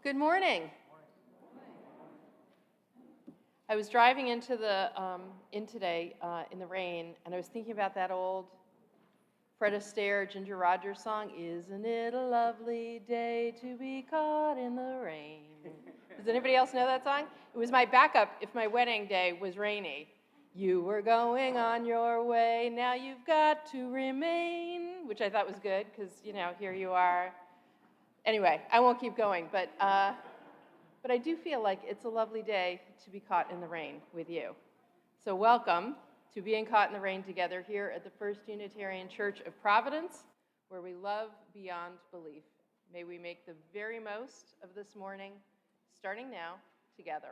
Good morning. I was driving into today in the rain, and I was thinking about that old Fred Astaire, Ginger Rogers song, "Isn't it a lovely day to be caught in the rain?" Does anybody else know that song? It was my backup if my wedding day was rainy. You were going on your way, now you've got to remain, which I thought was good because, here you are. Anyway, I won't keep going, but I do feel like it's a lovely day to be caught in the rain with you. So welcome to being caught in the rain together here at the First Unitarian Church of Providence, where we love beyond belief. May we make the very most of this morning, starting now, together.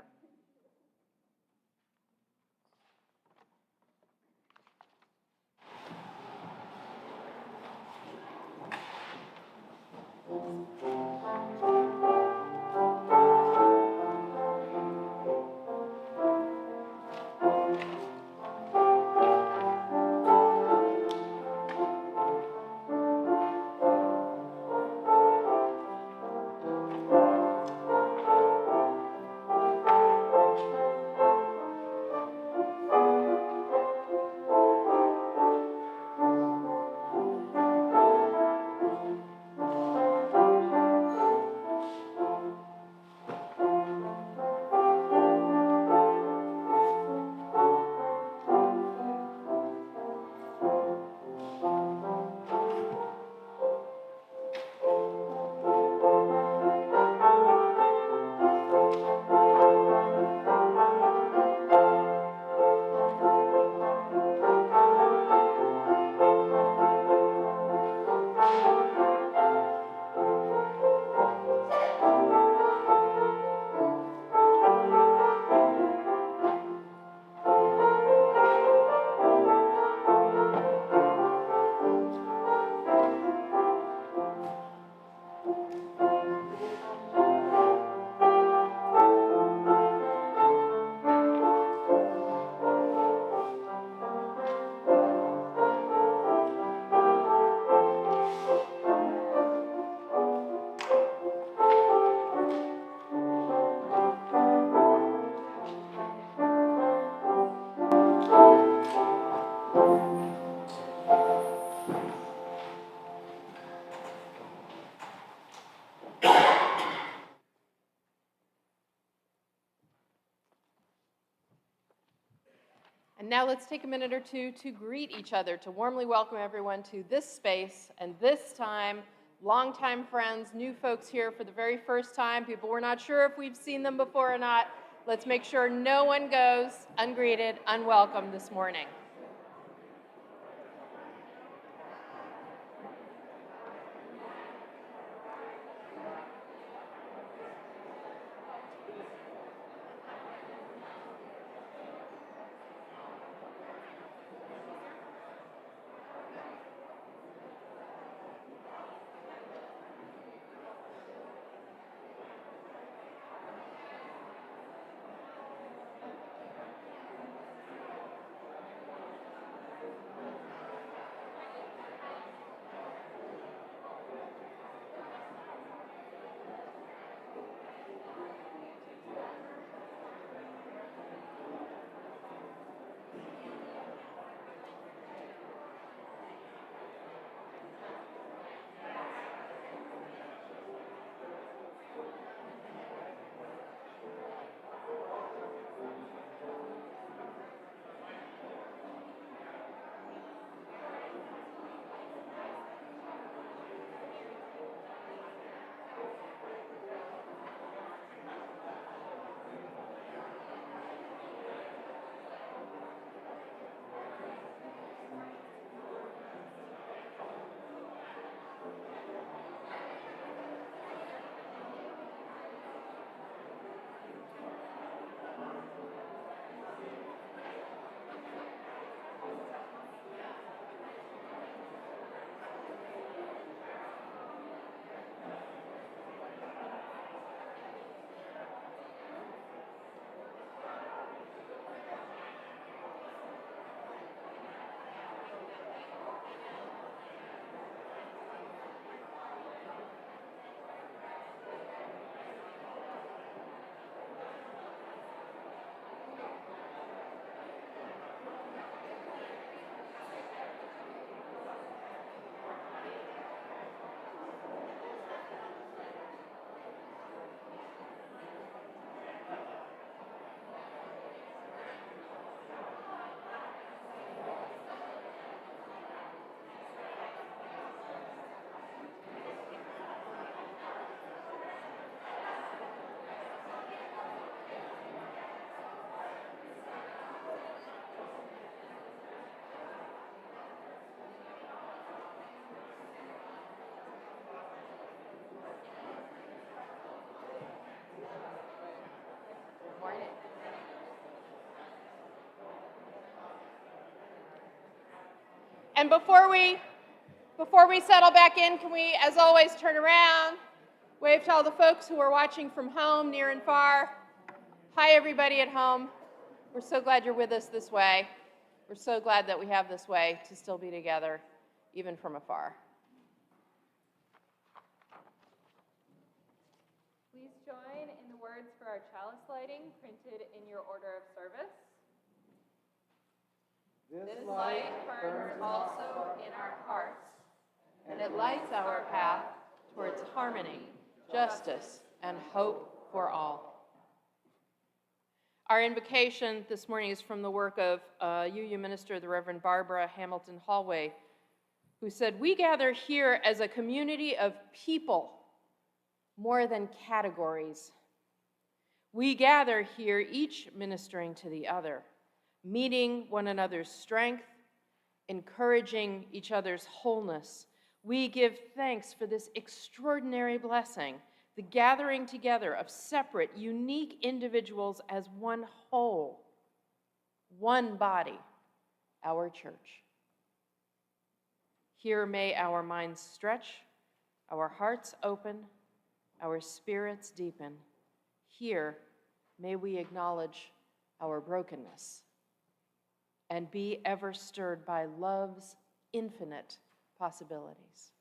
And now let's take a minute or two to greet each other, to warmly welcome everyone to this space and this time. Longtime friends, new folks here for the very first time, people we're not sure if we've seen them before or not. Let's make sure no one goes ungreeted, unwelcome this morning. And before we settle back in, can we, as always, turn around, wave to all the folks who are watching from home, near and far. Hi, everybody at home. We're so glad you're with us this way. We're so glad that we have this way to still be together, even from afar. Please join in the words for our chalice lighting printed in your order of service. This light burns also in our hearts, and it lights our path towards harmony, justice, and hope for all. Our invocation this morning is from the work of UU minister, the Reverend Barbara Hamilton Hallway, who said, "We gather here as a community of people more than categories. We gather here each ministering to the other, meeting one another's strength, encouraging each other's wholeness. We give thanks for this extraordinary blessing, the gathering together of separate, unique individuals as one whole, one body, our church. Here may our minds stretch, our hearts open, our spirits deepen. Here may we acknowledge our brokenness and be ever stirred by love's infinite possibilities."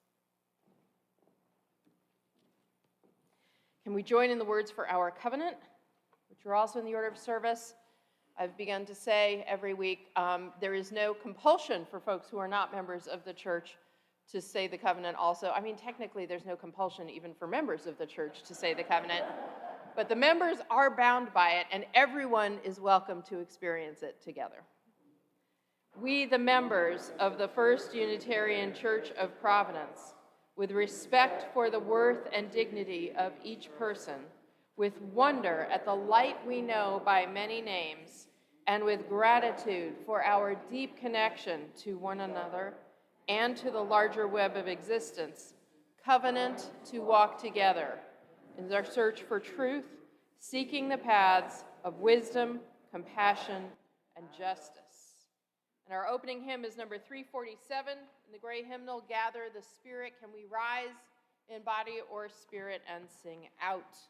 Can we join in the words for our covenant, which are also in the order of service? I've begun to say every week, there is no compulsion for folks who are not members of the church to say the covenant also. I mean, technically, there's no compulsion even for members of the church to say the covenant, but the members are bound by it, and everyone is welcome to experience it together. We, the members of the First Unitarian Church of Providence, with respect for the worth and dignity of each person, with wonder at the light we know by many names, and with gratitude for our deep connection to one another and to the larger web of existence, covenant to walk together in our search for truth, seeking the paths of wisdom, compassion, and justice. And our opening hymn is number 347 in the gray hymnal, "Gather the Spirit." Can we rise in body or spirit and sing out?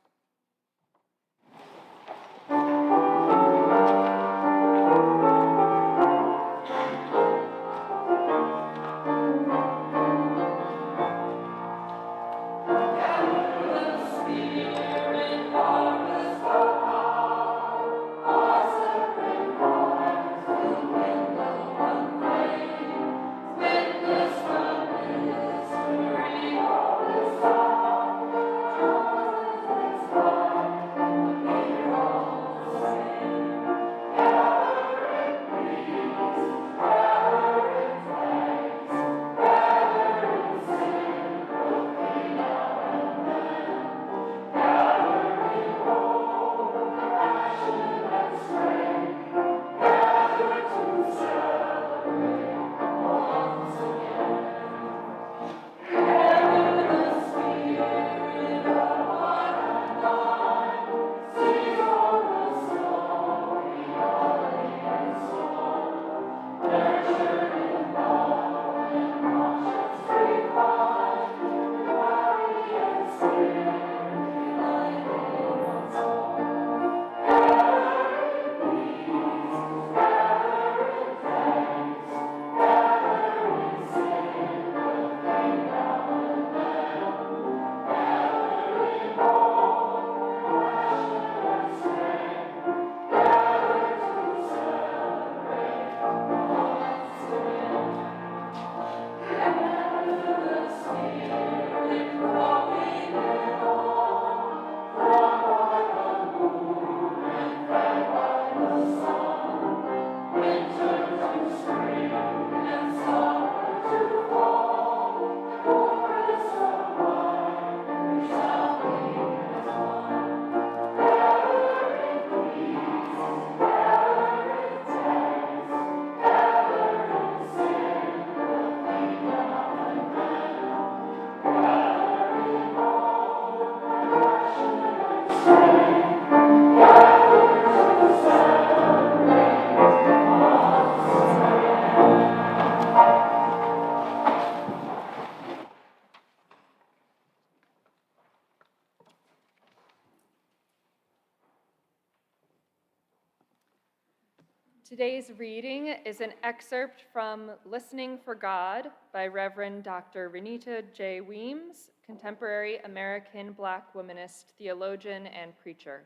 Today's reading is an excerpt from Listening for God by Reverend Dr. Renita J. Weems, contemporary American Black womanist theologian and preacher.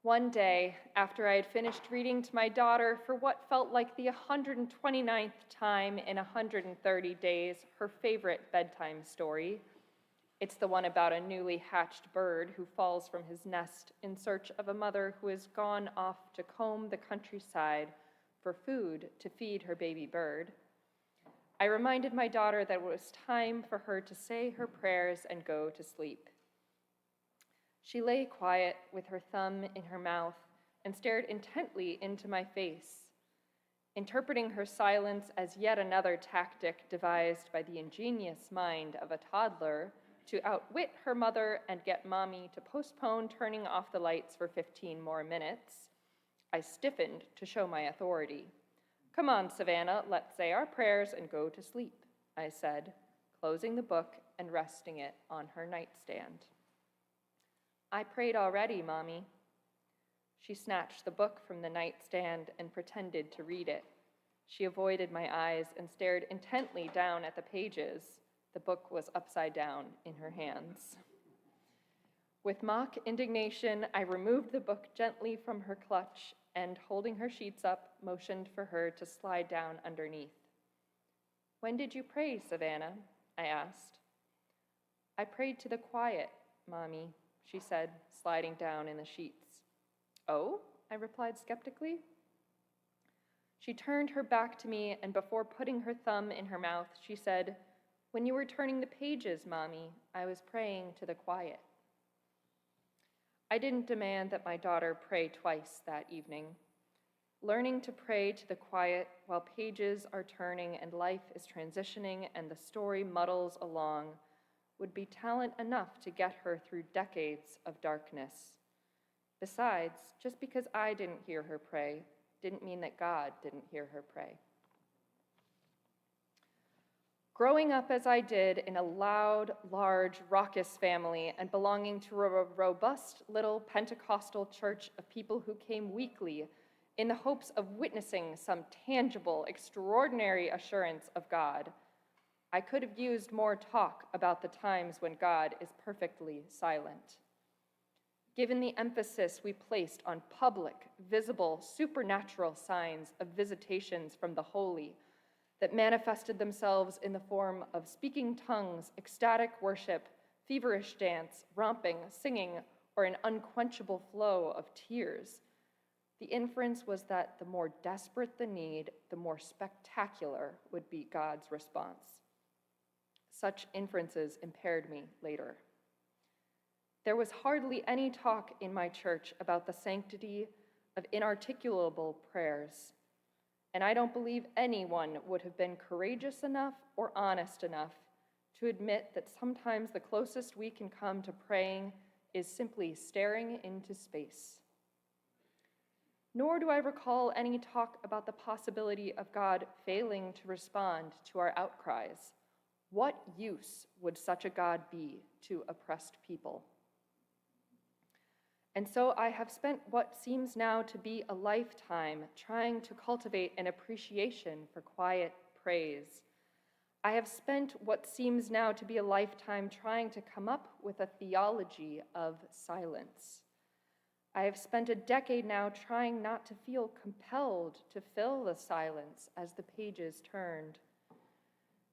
One day, after I had finished reading to my daughter for what felt like the 129th time in 130 days, her favorite bedtime story, it's the one about a newly hatched bird who falls from his nest in search of a mother who has gone off to comb the countryside for food to feed her baby bird. I reminded my daughter that it was time for her to say her prayers and go to sleep. She lay quiet with her thumb in her mouth and stared intently into my face, interpreting her silence as yet another tactic devised by the ingenious mind of a toddler to outwit her mother and get Mommy to postpone turning off the lights for 15 more minutes. I stiffened to show my authority. "Come on, Savannah, let's say our prayers and go to sleep," I said, closing the book and resting it on her nightstand. "I prayed already, Mommy." She snatched the book from the nightstand and pretended to read it. She avoided my eyes and stared intently down at the pages. The book was upside down in her hands. With mock indignation, I removed the book gently from her clutch and, holding her sheets up, motioned for her to slide down underneath. "When did you pray, Savannah?" I asked. "I prayed to the quiet, Mommy," she said, sliding down in the sheets. "Oh?" I replied skeptically. She turned her back to me, and before putting her thumb in her mouth, she said, "When you were turning the pages, Mommy, I was praying to the quiet." I didn't demand that my daughter pray twice that evening. Learning to pray to the quiet while pages are turning and life is transitioning and the story muddles along would be talent enough to get her through decades of darkness. Besides, just because I didn't hear her pray didn't mean that God didn't hear her pray. Growing up as I did in a loud, large, raucous family and belonging to a robust little Pentecostal church of people who came weekly in the hopes of witnessing some tangible, extraordinary assurance of God, I could have used more talk about the times when God is perfectly silent. Given the emphasis we placed on public, visible, supernatural signs of visitations from the holy that manifested themselves in the form of speaking tongues, ecstatic worship, feverish dance, romping, singing, or an unquenchable flow of tears, the inference was that the more desperate the need, the more spectacular would be God's response. Such inferences impaired me later. There was hardly any talk in my church about the sanctity of inarticulable prayers, and I don't believe anyone would have been courageous enough or honest enough to admit that sometimes the closest we can come to praying is simply staring into space. Nor do I recall any talk about the possibility of God failing to respond to our outcries. What use would such a God be to oppressed people? And so I have spent what seems now to be a lifetime trying to cultivate an appreciation for quiet praise. I have spent what seems now to be a lifetime trying to come up with a theology of silence. I have spent a decade now trying not to feel compelled to fill the silence as the pages turned.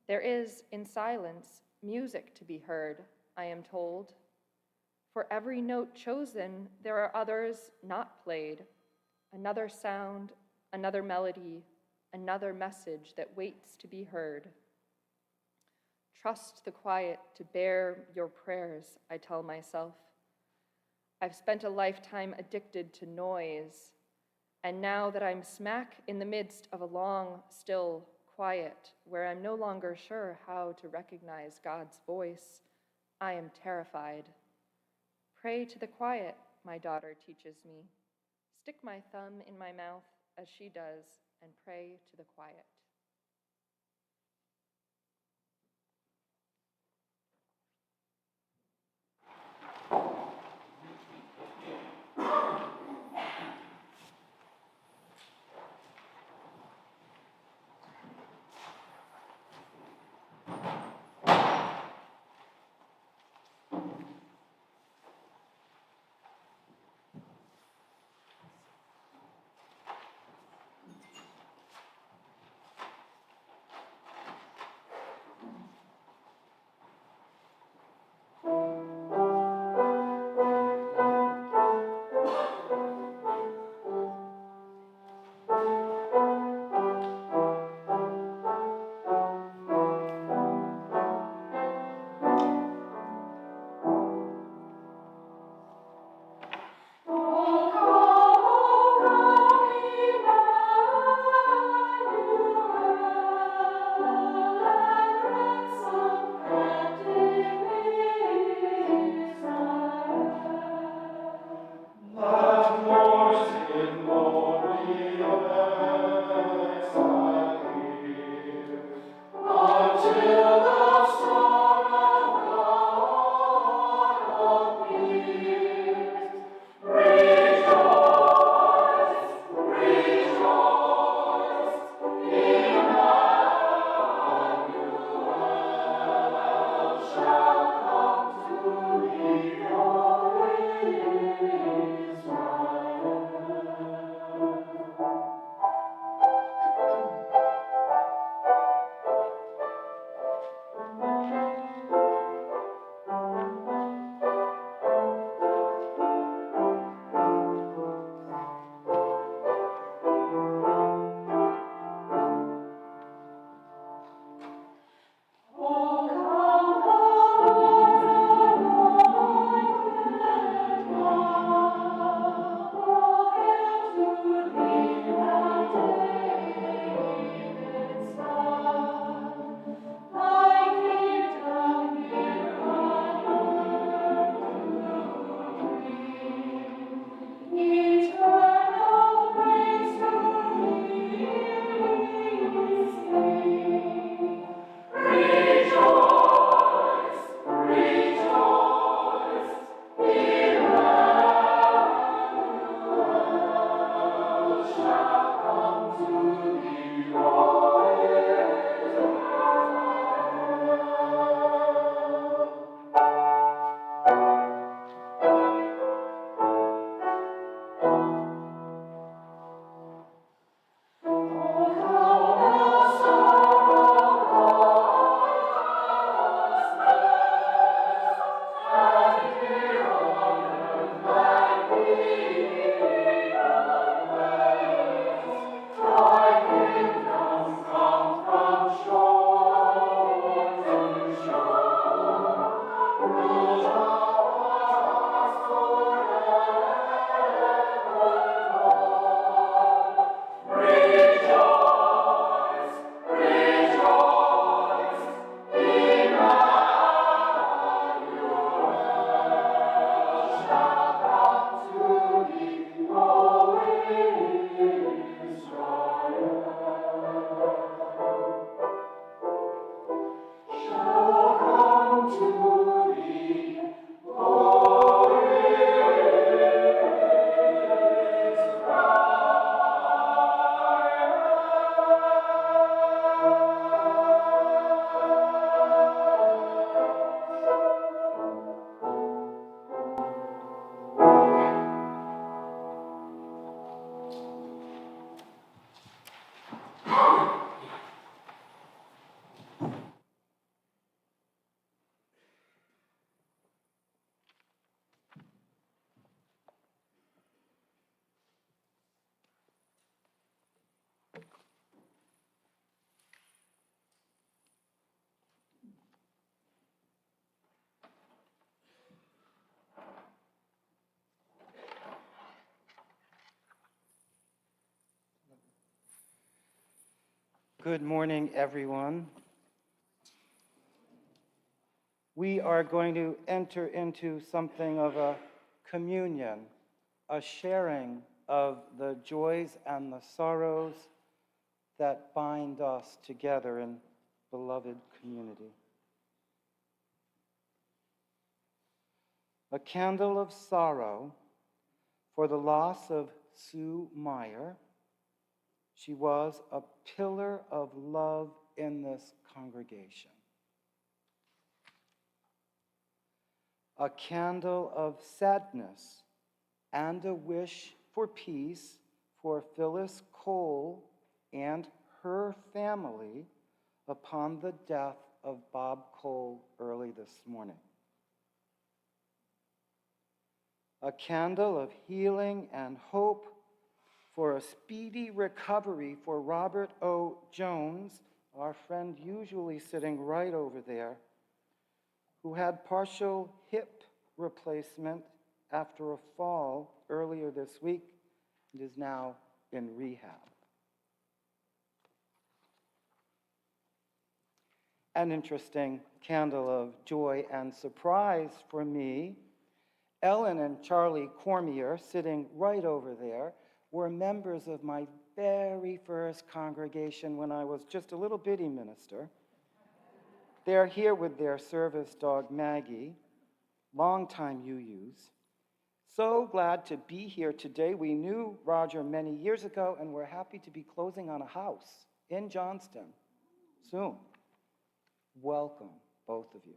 There is, in silence, music to be heard, I am told. For every note chosen, there are others not played, another sound, another melody, another message that waits to be heard. Trust the quiet to bear your prayers, I tell myself. I've spent a lifetime addicted to noise, and now that I'm smack in the midst of a long, still quiet, where I'm no longer sure how to recognize God's voice, I am terrified. Pray to the quiet, my daughter teaches me. Stick my thumb in my mouth as she does and pray to the quiet. Good morning, everyone. We are going to enter into something of a communion, a sharing of the joys and the sorrows that bind us together in beloved community. A candle of sorrow for the loss of Sue Meyer. She was a pillar of love in this congregation. A candle of sadness and a wish for peace for Phyllis Cole and her family upon the death of Bob Cole early this morning. A candle of healing and hope for a speedy recovery for Robert O. Jones, our friend usually sitting right over there, who had partial hip replacement after a fall earlier this week and is now in rehab. An interesting candle of joy and surprise for me. Ellen and Charlie Cormier, sitting right over there, were members of my very first congregation when I was just a little bitty minister. They're here with their service dog, Maggie, longtime UUs. So glad to be here today. We knew Roger many years ago, and we're happy to be closing on a house in Johnston soon. Welcome, both of you.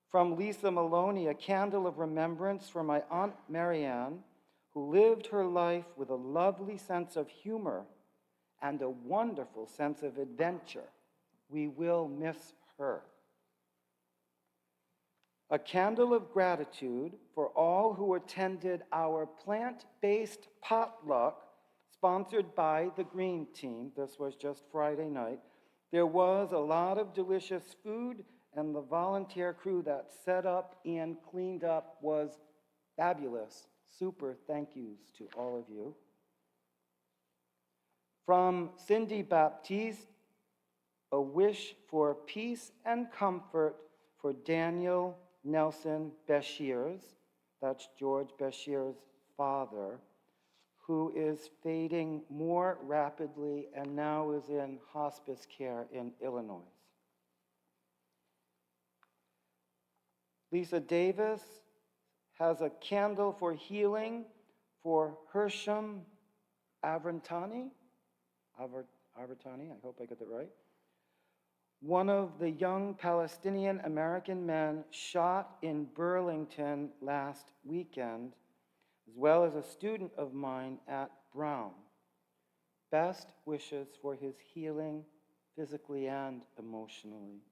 From Lisa Maloney, a candle of remembrance for my Aunt Marianne, who lived her life with a lovely sense of humor and a wonderful sense of adventure. We will miss her. A candle of gratitude for all who attended our plant-based potluck sponsored by the Green Team. This was just Friday night. There was a lot of delicious food, and the volunteer crew that set up and cleaned up was fabulous. Super thank yous to all of you. From Cindy Baptiste, a wish for peace and comfort for Daniel Nelson Beshears, that's George Beshears' father, who is fading more rapidly and now is in hospice care in Illinois. Lisa Davis has a candle for healing for Hersham Avrantani, I hope I got that right. One of the young Palestinian American men shot in Burlington last weekend, as well as a student of mine at Brown. Best wishes for his healing physically and emotionally.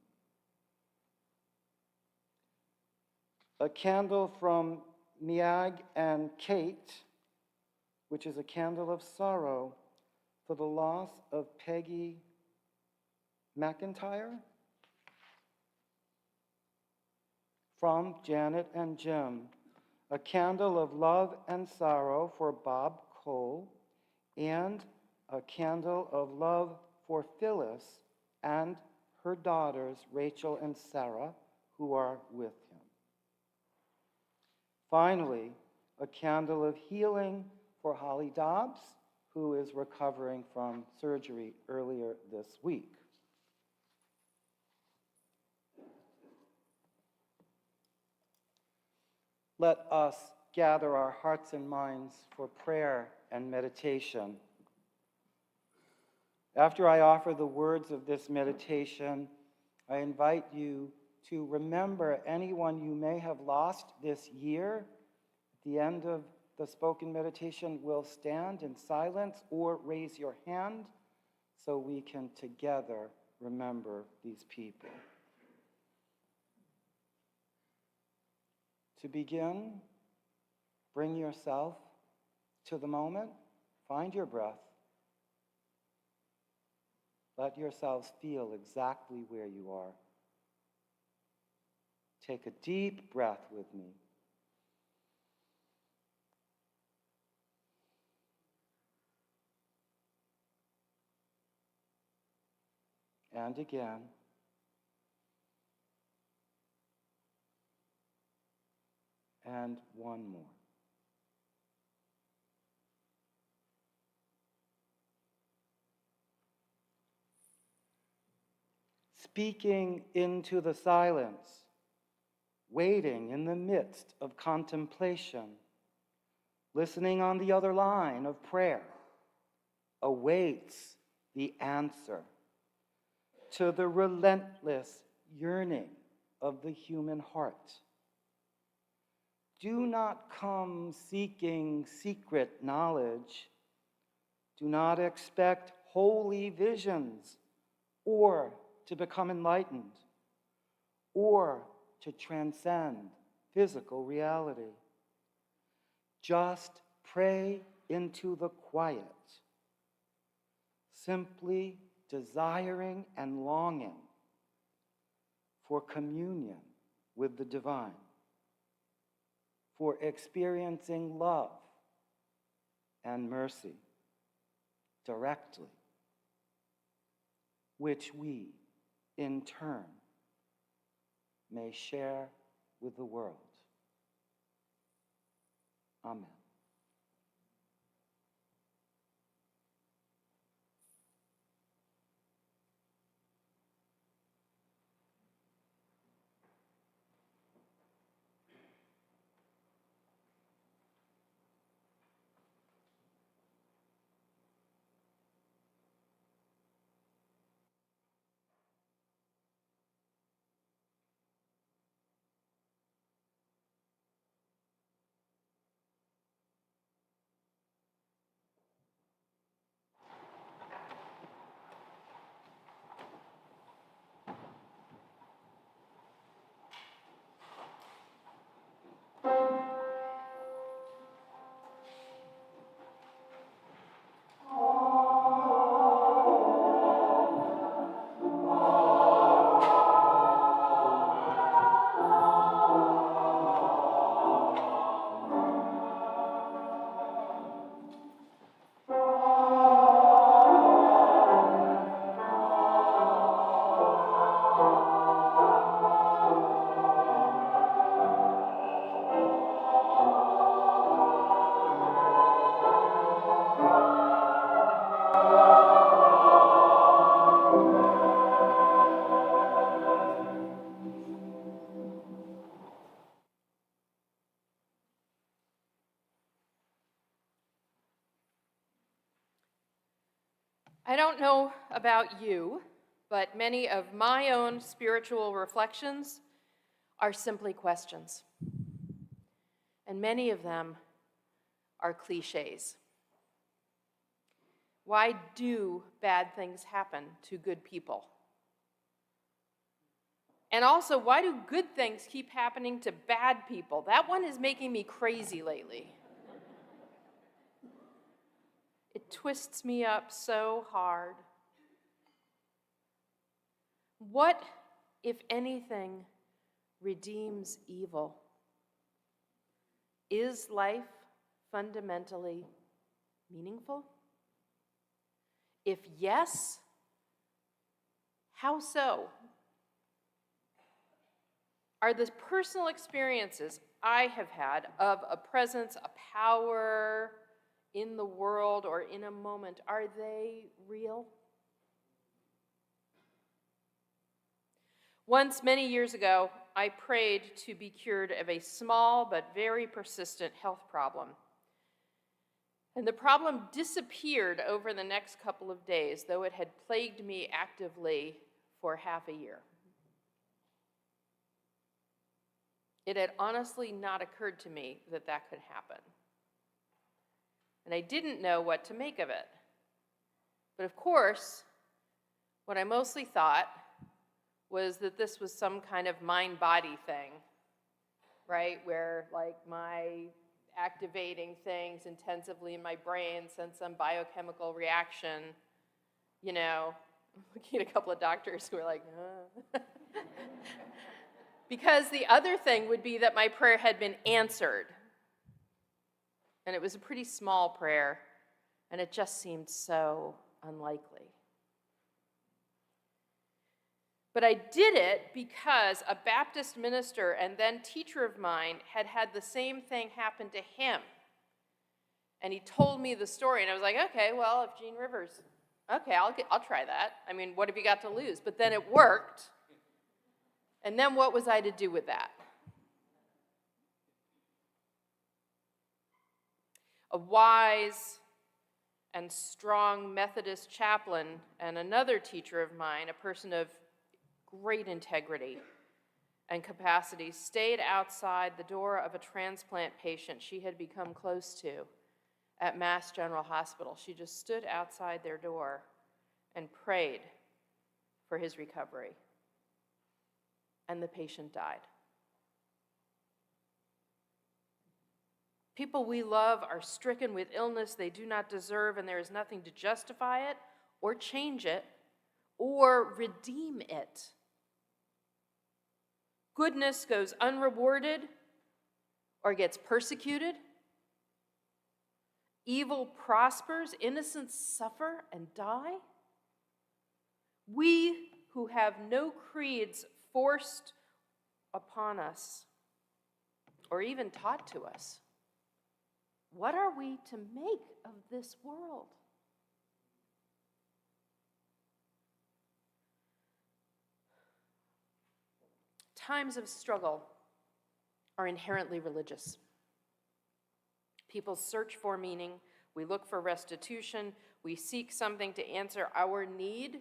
A candle from Miag and Kate, which is a candle of sorrow for the loss of Peggy McIntyre. From Janet and Jim, a candle of love and sorrow for Bob Cole, and a candle of love for Phyllis and her daughters, Rachel and Sarah, who are with him. Finally, a candle of healing for Holly Dobbs, who is recovering from surgery earlier this week. Let us gather our hearts and minds for prayer and meditation. After I offer the words of this meditation, I invite you to remember anyone you may have lost this year. At the end of the spoken meditation, we'll stand in silence or raise your hand so we can together remember these people. To begin, bring yourself to the moment. Find your breath. Let yourselves feel exactly where you are. Take a deep breath with me. and again. And one more. Speaking into the silence, waiting in the midst of contemplation, listening on the other line of prayer, awaits the answer to the relentless yearning of the human heart. Do not come seeking secret knowledge. Do not expect holy visions or to become enlightened or to transcend physical reality. Just pray into the quiet, simply desiring and longing for communion with the divine, for experiencing love and mercy directly, which we, in turn, may share with the world. Amen. I don't know about you, but many of my own spiritual reflections are simply questions. And many of them are cliches. Why do bad things happen to good people? And also, why do good things keep happening to bad people? That one is making me crazy lately. It twists me up so hard. What, if anything, redeems evil? Is life fundamentally meaningful? If yes, how so? Are the personal experiences I have had of a presence, a power in the world or in a moment, are they real? Once, many years ago, I prayed to be cured of a small but very persistent health problem. And the problem disappeared over the next couple of days, though it had plagued me actively for half a year. It had honestly not occurred to me that that could happen. And I didn't know what to make of it. But of course, what I mostly thought was that this was some kind of mind-body thing, right? Where like my activating things intensively in my brain sent some biochemical reaction, you know. I'm looking at a couple of doctors who are like, Because the other thing would be that my prayer had been answered. And it was a pretty small prayer, and it just seemed so unlikely. But I did it because a Baptist minister and then teacher of mine had had the same thing happen to him. And he told me the story, and I was like, okay, well, if Gene Rivers, okay, I'll try that. I mean, what have you got to lose? But then it worked. And then what was I to do with that? A wise and strong Methodist chaplain and another teacher of mine, a person of great integrity and capacity, stayed outside the door of a transplant patient she had become close to at Mass General Hospital. She just stood outside their door and prayed for his recovery. And the patient died. People we love are stricken with illness they do not deserve, and there is nothing to justify it or change it or redeem it. Goodness goes unrewarded or gets persecuted. Evil prospers, innocents suffer and die. We who have no creeds forced upon us or even taught to us, what are we to make of this world? Times of struggle are inherently religious. People search for meaning, we look for restitution, we seek something to answer our need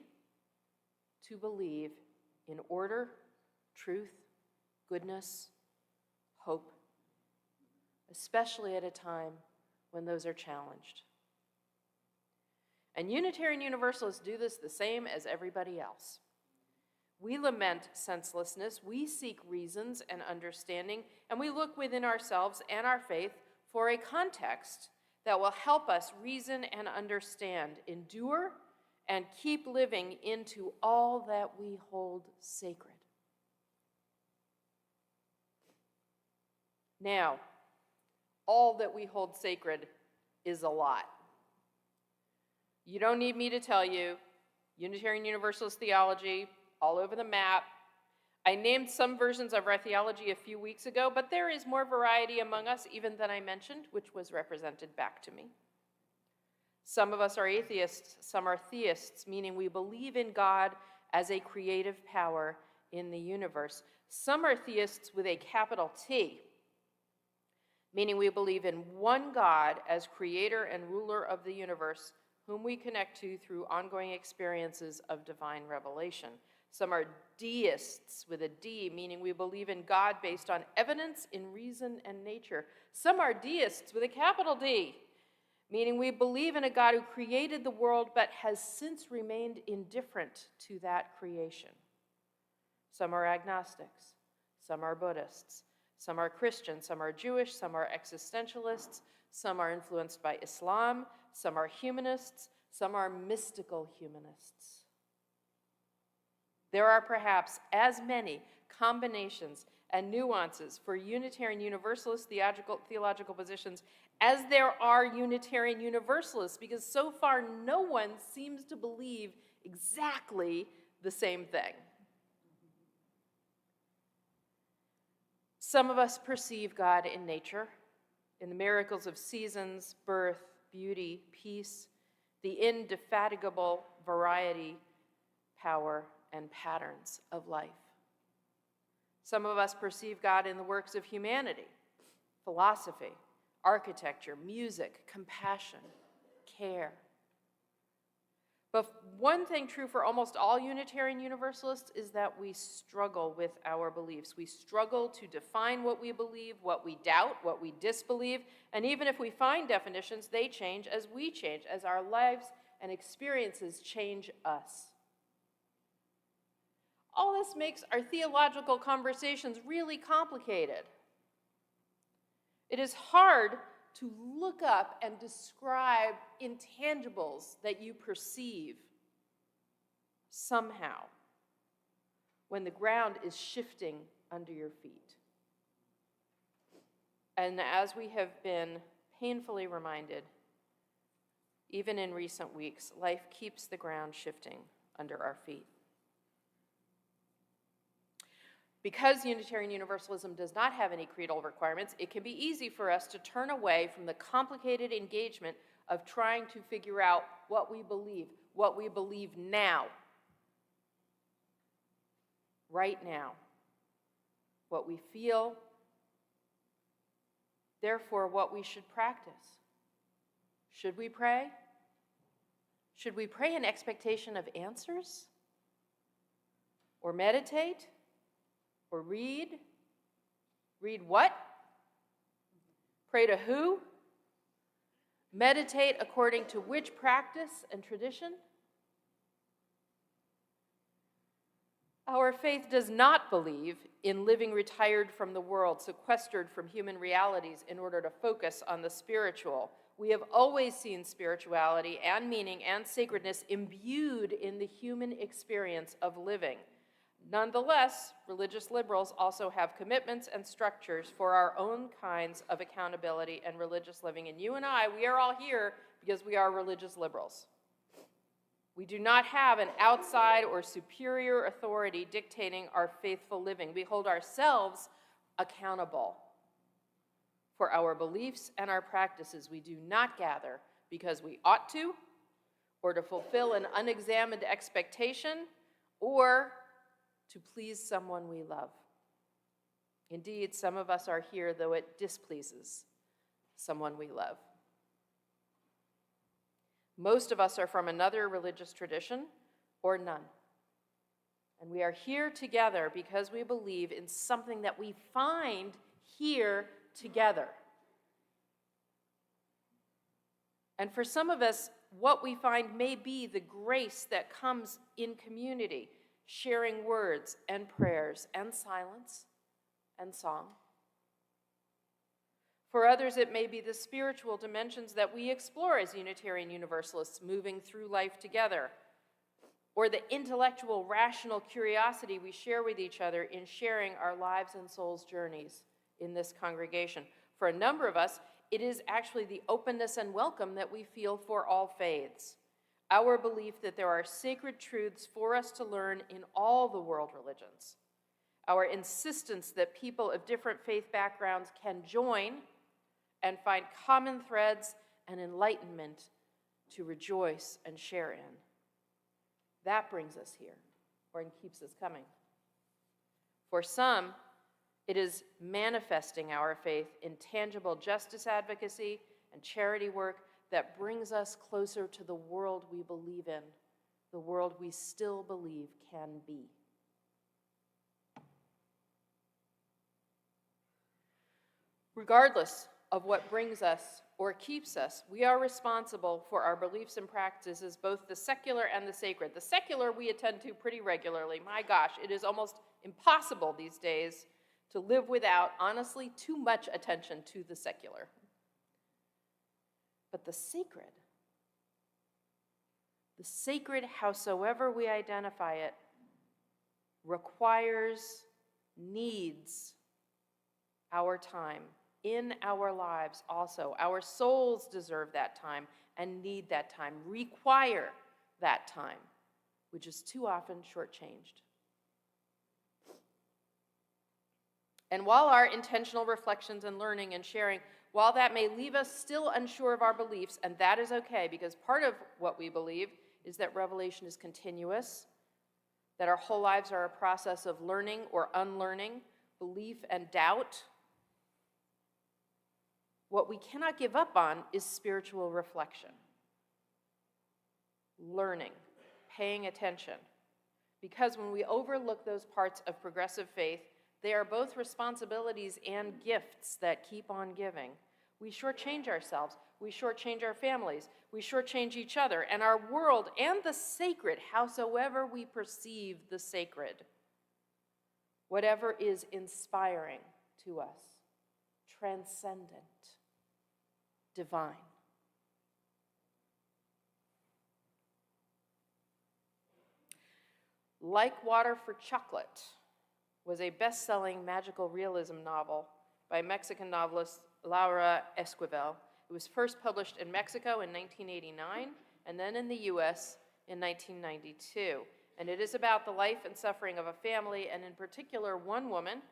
to believe in order, truth, goodness, hope, especially at a time when those are challenged. And Unitarian Universalists do this the same as everybody else. We lament senselessness, we seek reasons and understanding, and we look within ourselves and our faith for a context that will help us reason and understand, endure, and keep living into all that we hold sacred. Now, all that we hold sacred is a lot. You don't need me to tell you, Unitarian Universalist theology, all over the map. I named some versions of our theology a few weeks ago, but there is more variety among us even than I mentioned, which was represented back to me. Some of us are atheists, some are theists, meaning we believe in God as a creative power in the universe. Some are theists with a capital T, meaning we believe in one God as creator and ruler of the universe, whom we connect to through ongoing experiences of divine revelation. Some are deists with a D, meaning we believe in God based on evidence in reason and nature. Some are deists with a capital D, meaning we believe in a God who created the world but has since remained indifferent to that creation. Some are agnostics. Some are Buddhists. Some are Christian. Some are Jewish. Some are existentialists. Some are influenced by Islam. Some are humanists. Some are mystical humanists. There are perhaps as many combinations and nuances for Unitarian Universalist theological positions as there are Unitarian Universalists, because so far no one seems to believe exactly the same thing. Some of us perceive God in nature, in the miracles of seasons, birth, beauty, peace, the indefatigable variety, power, and patterns of life. Some of us perceive God in the works of humanity, philosophy, architecture, music, compassion, care. But one thing true for almost all Unitarian Universalists is that we struggle with our beliefs. We struggle to define what we believe, what we doubt, what we disbelieve, and even if we find definitions, they change as we change, as our lives and experiences change us. All this makes our theological conversations really complicated. It is hard to look up and describe intangibles that you perceive somehow when the ground is shifting under your feet. And as we have been painfully reminded, even in recent weeks, life keeps the ground shifting under our feet. Because Unitarian Universalism does not have any creedal requirements, it can be easy for us to turn away from the complicated engagement of trying to figure out what we believe now, right now, what we feel, therefore what we should practice. Should we pray? Should we pray in expectation of answers? Or meditate? Or read? Read what? Pray to who? Meditate according to which practice and tradition? Our faith does not believe in living retired from the world, sequestered from human realities in order to focus on the spiritual. We have always seen spirituality and meaning and sacredness imbued in the human experience of living. Nonetheless, religious liberals also have commitments and structures for our own kinds of accountability and religious living. And you and I, we are all here because we are religious liberals. We do not have an outside or superior authority dictating our faithful living. We hold ourselves accountable for our beliefs and our practices. We do not gather because we ought to, or to fulfill an unexamined expectation, or to please someone we love. Indeed, some of us are here, though it displeases someone we love. Most of us are from another religious tradition or none. And we are here together because we believe in something that we find here together. And for some of us, what we find may be the grace that comes in community, sharing words and prayers and silence and song. For others, it may be the spiritual dimensions that we explore as Unitarian Universalists moving through life together, or the intellectual, rational curiosity we share with each other in sharing our lives and souls' journeys in this congregation. For a number of us, it is actually the openness and welcome that we feel for all faiths. Our belief that there are sacred truths for us to learn in all the world religions. Our insistence that people of different faith backgrounds can join and find common threads and enlightenment to rejoice and share in. That brings us here, or keeps us coming. For some, it is manifesting our faith in tangible justice advocacy and charity work that brings us closer to the world we believe in, the world we still believe can be. Regardless of what brings us or keeps us, we are responsible for our beliefs and practices, both the secular and the sacred. The secular we attend to pretty regularly. My gosh, it is almost impossible these days to live without, honestly, too much attention to the secular. But the sacred, howsoever we identify it, requires, needs our time in our lives also. Our souls deserve that time and need that time, require that time, which is too often shortchanged. And while our intentional reflections and learning and sharing, while that may leave us still unsure of our beliefs, and that is okay, because part of what we believe is that revelation is continuous, that our whole lives are a process of learning or unlearning, belief and doubt. What we cannot give up on is spiritual reflection, learning, paying attention. Because when we overlook those parts of progressive faith, they are both responsibilities and gifts that keep on giving. We shortchange ourselves, we shortchange our families, we shortchange each other, and our world and the sacred, howsoever we perceive the sacred. Whatever is inspiring to us, transcendent, divine. Like Water for Chocolate was a best-selling magical realism novel by Mexican novelist Laura Esquivel. It was first published in Mexico in 1989 and then in the US in 1992. And it is about the life and suffering of a family, and in particular, one woman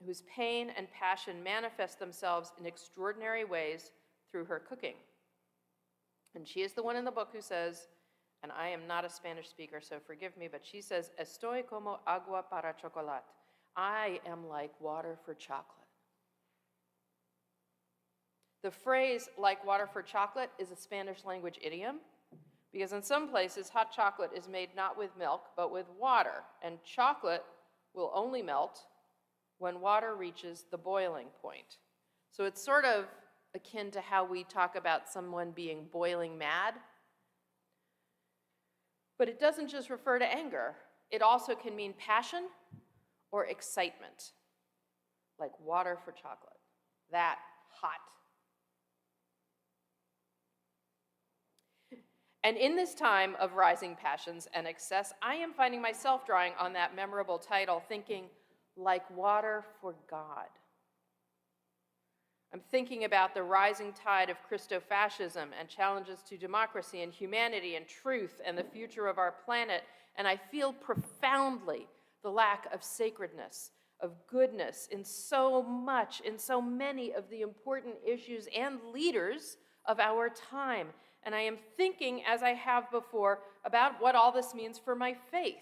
whose pain and passion manifest themselves in extraordinary ways through her cooking. And she is the one in the book who says, and I am not a Spanish speaker, so forgive me, but she says, "Estoy como agua para chocolate." I am like water for chocolate. The phrase "like water for chocolate" is a Spanish language idiom, because in some places, hot chocolate is made not with milk, but with water, and chocolate will only melt when water reaches the boiling point. So it's sort of akin to how we talk about someone being boiling mad. But it doesn't just refer to anger. It also can mean passion or excitement, like water for chocolate, that hot. And in this time of rising passions and excess, I am finding myself drawing on that memorable title, thinking, like water for God. I'm thinking about the rising tide of Christofascism and challenges to democracy and humanity and truth and the future of our planet, and I feel profoundly the lack of sacredness, of goodness in so many of the important issues and leaders of our time. And I am thinking, as I have before, about what all this means for my faith.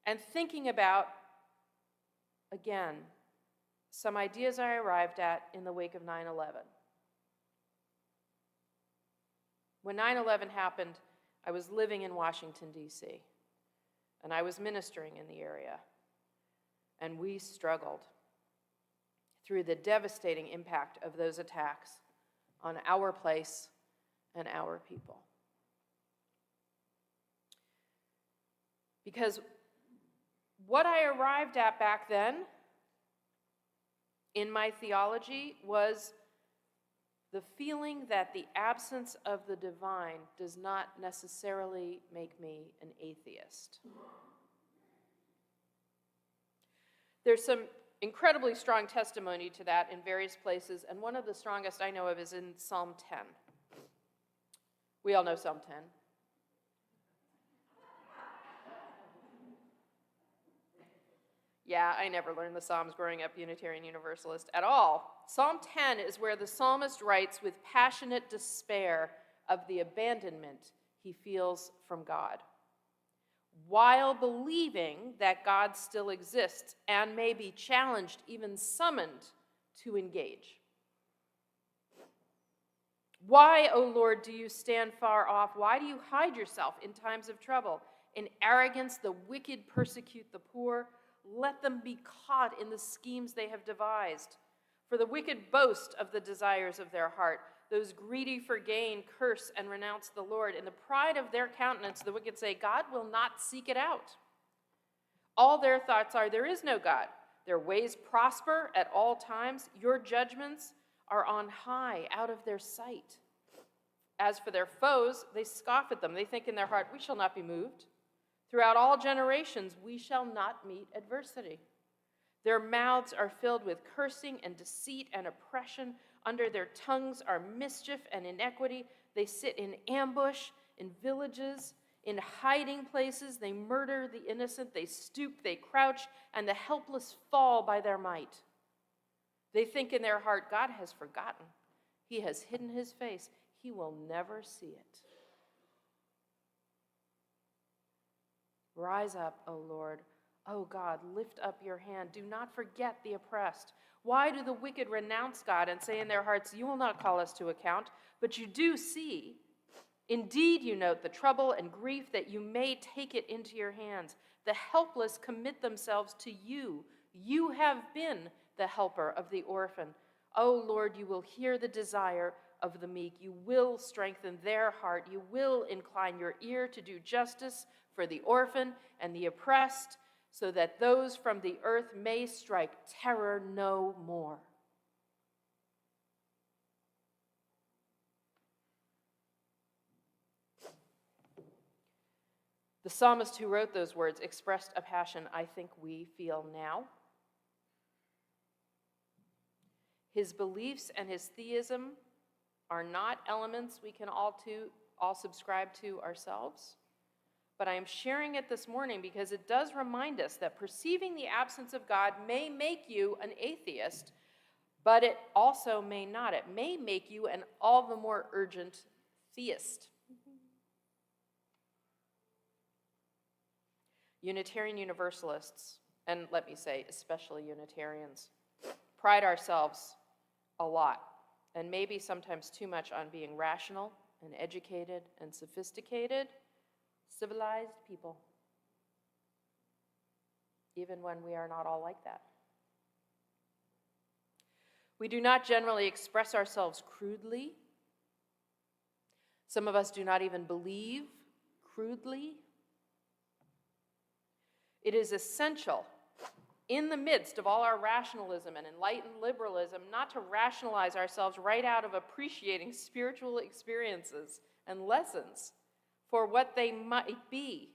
And thinking about, again, some ideas I arrived at in the wake of 9/11. When 9/11 happened, I was living in Washington, D.C., and I was ministering in the area. And we struggled through the devastating impact of those attacks on our place and our people. Because what I arrived at back then in my theology was the feeling that the absence of the divine does not necessarily make me an atheist. There's some incredibly strong testimony to that in various places, and one of the strongest I know of is in Psalm 10. We all know Psalm 10. Yeah, I never learned the Psalms growing up Unitarian Universalist at all. Psalm 10 is where the psalmist writes with passionate despair of the abandonment he feels from God, while believing that God still exists and may be challenged, even summoned, to engage. Why, O Lord, do you stand far off? Why do you hide yourself in times of trouble? In arrogance, the wicked persecute the poor. Let them be caught in the schemes they have devised. For the wicked boast of the desires of their heart. Those greedy for gain curse and renounce the Lord. In the pride of their countenance, the wicked say, God will not seek it out. All their thoughts are, there is no God. Their ways prosper at all times. Your judgments are on high, out of their sight. As for their foes, they scoff at them. They think in their heart, we shall not be moved. Throughout all generations, we shall not meet adversity. Their mouths are filled with cursing and deceit and oppression. Under their tongues are mischief and iniquity. They sit in ambush in villages, in hiding places. They murder the innocent. They stoop, they crouch, and the helpless fall by their might. They think in their heart, God has forgotten. He has hidden his face. He will never see it. Rise up, O Lord. O God, lift up your hand. Do not forget the oppressed. Why do the wicked renounce God and say in their hearts, you will not call us to account? But you do see. Indeed, you note the trouble and grief that you may take it into your hands. The helpless commit themselves to you. You have been the helper of the orphan. O Lord, you will hear the desire of the meek. You will strengthen their heart. You will incline your ear to do justice for the orphan and the oppressed, so that those from the earth may strike terror no more. The psalmist who wrote those words expressed a passion I think we feel now. His beliefs and his theism are not elements we can all too all subscribe to ourselves. But I am sharing it this morning because it does remind us that perceiving the absence of God may make you an atheist, but it also may not. It may make you an all the more urgent theist. Unitarian Universalists, and let me say especially Unitarians, pride ourselves a lot, and maybe sometimes too much, on being rational and educated and sophisticated, civilized people, even when we are not all like that. We do not generally express ourselves crudely. Some of us do not even believe crudely. It is essential, in the midst of all our rationalism and enlightened liberalism, not to rationalize ourselves right out of appreciating spiritual experiences and lessons for what they might be,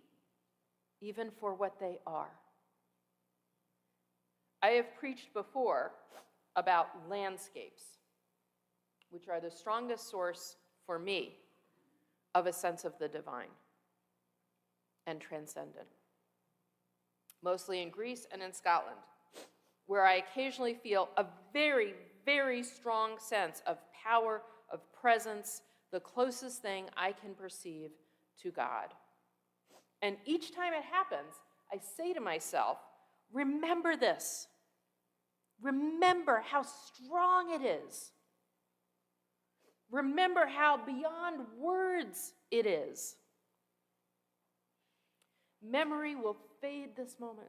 even for what they are. I have preached before about landscapes, which are the strongest source for me of a sense of the divine and transcendent. Mostly in Greece and in Scotland, where I occasionally feel a very, very strong sense of power, of presence, the closest thing I can perceive to God. And each time it happens, I say to myself, remember this. Remember how strong it is. Remember how beyond words it is. Memory will fade this moment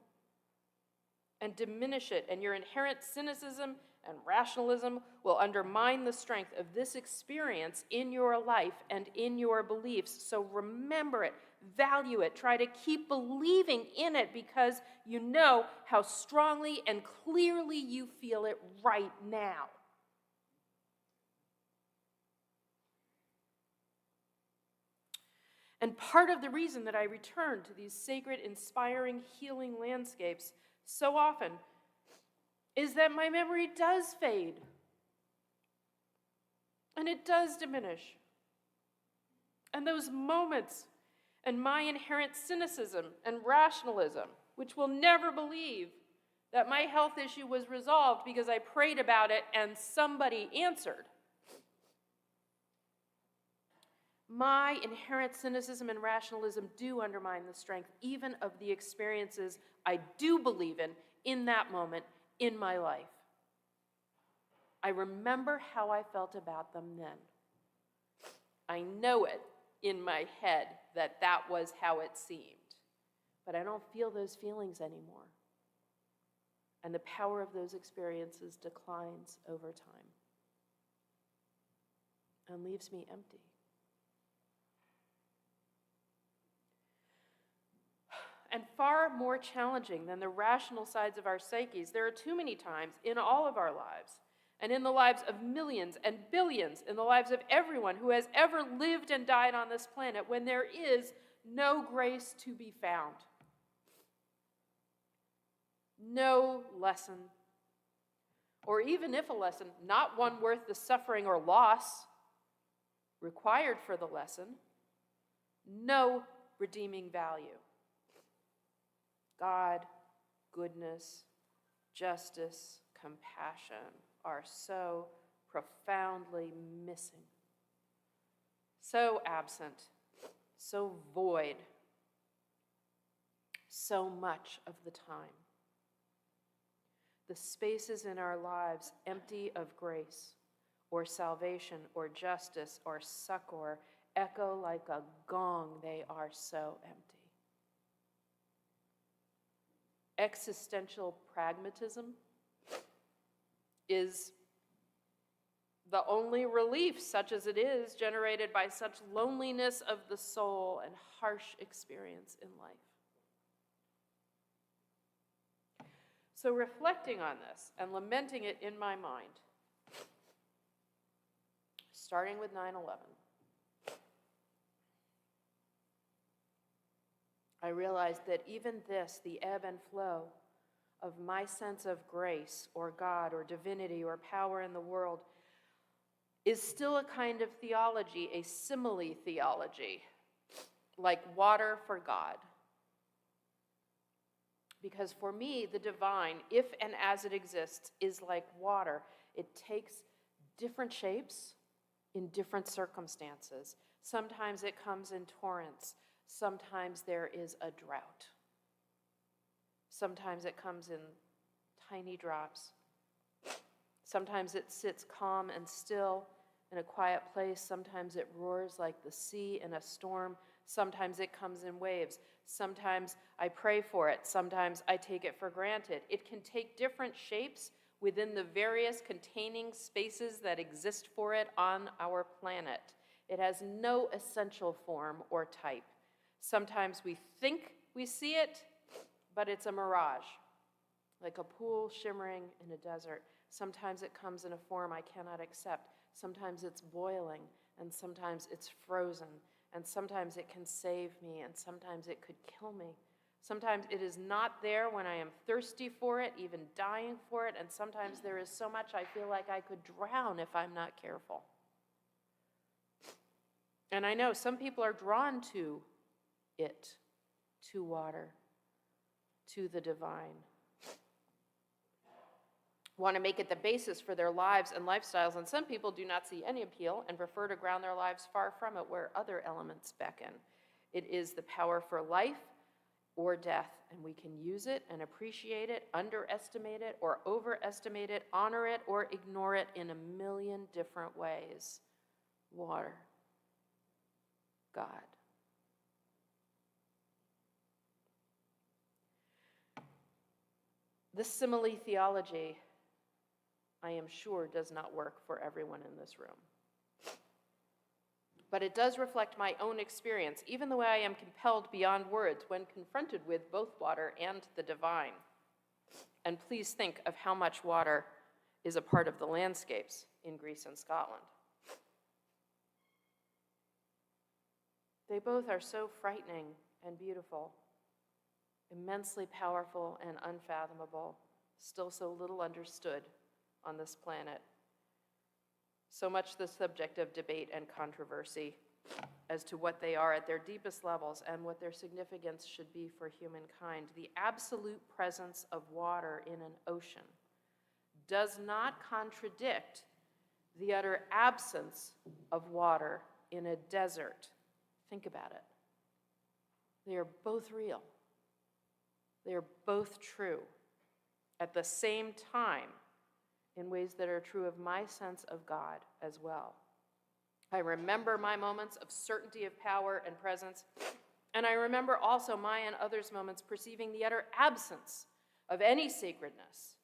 and diminish it, and your inherent cynicism and rationalism will undermine the strength of this experience in your life and in your beliefs. So remember it, value it, try to keep believing in it, because you know how strongly and clearly you feel it right now. And part of the reason that I return to these sacred, inspiring, healing landscapes so often is that my memory does fade. And it does diminish. And those moments and my inherent cynicism and rationalism, which will never believe that my health issue was resolved because I prayed about it and somebody answered. My inherent cynicism and rationalism do undermine the strength even of the experiences I do believe in that moment in my life. I remember how I felt about them then. I know it in my head that that was how it seemed, but I don't feel those feelings anymore. And the power of those experiences declines over time and leaves me empty. And far more challenging than the rational sides of our psyches, there are too many times in all of our lives, and in the lives of millions and billions, in the lives of everyone who has ever lived and died on this planet, when there is no grace to be found. No lesson, or even if a lesson, not one worth the suffering or loss required for the lesson. No redeeming value. God, goodness, justice, compassion are so profoundly missing, so absent, so void, so much of the time. The spaces in our lives empty of grace or salvation or justice or succor echo like a gong. They are so empty. Existential pragmatism is the only relief, such as it is, generated by such loneliness of the soul and harsh experience in life. So reflecting on this and lamenting it in my mind, starting with 9/11, I realized that even this, the ebb and flow of my sense of grace or God or divinity or power in the world, is still a kind of theology, a simile theology, like water for God. Because for me, the divine, if and as it exists, is like water. It takes different shapes in different circumstances. Sometimes it comes in torrents. Sometimes there is a drought. Sometimes it comes in tiny drops. Sometimes it sits calm and still in a quiet place. Sometimes it roars like the sea in a storm. Sometimes it comes in waves. Sometimes I pray for it. Sometimes I take it for granted. It can take different shapes within the various containing spaces that exist for it on our planet. It has no essential form or type. Sometimes we think we see it, but it's a mirage, like a pool shimmering in a desert. Sometimes it comes in a form I cannot accept. Sometimes it's boiling, and sometimes it's frozen, and sometimes it can save me, and sometimes it could kill me. Sometimes it is not there when I am thirsty for it, even dying for it, and sometimes there is so much I feel like I could drown if I'm not careful. And I know some people are drawn to it, to water, to the divine. Want to make it the basis for their lives and lifestyles, and some people do not see any appeal and prefer to ground their lives far from it where other elements beckon. It is the power for life or death, and we can use it and appreciate it, underestimate it or overestimate it, honor it or ignore it in a million different ways. Water, God. This simile theology, I am sure, does not work for everyone in this room. But it does reflect my own experience, even the way I am compelled beyond words when confronted with both water and the divine. And please think of how much water is a part of the landscapes in Greece and Scotland. They both are so frightening and beautiful, immensely powerful and unfathomable, still so little understood on this planet. So much the subject of debate and controversy as to what they are at their deepest levels and what their significance should be for humankind. The absolute presence of water in an ocean does not contradict the utter absence of water in a desert. Think about it. They are both real. They are both true at the same time in ways that are true of my sense of God as well. I remember my moments of certainty of power and presence, and I remember also my and others' moments perceiving the utter absence of any sacredness,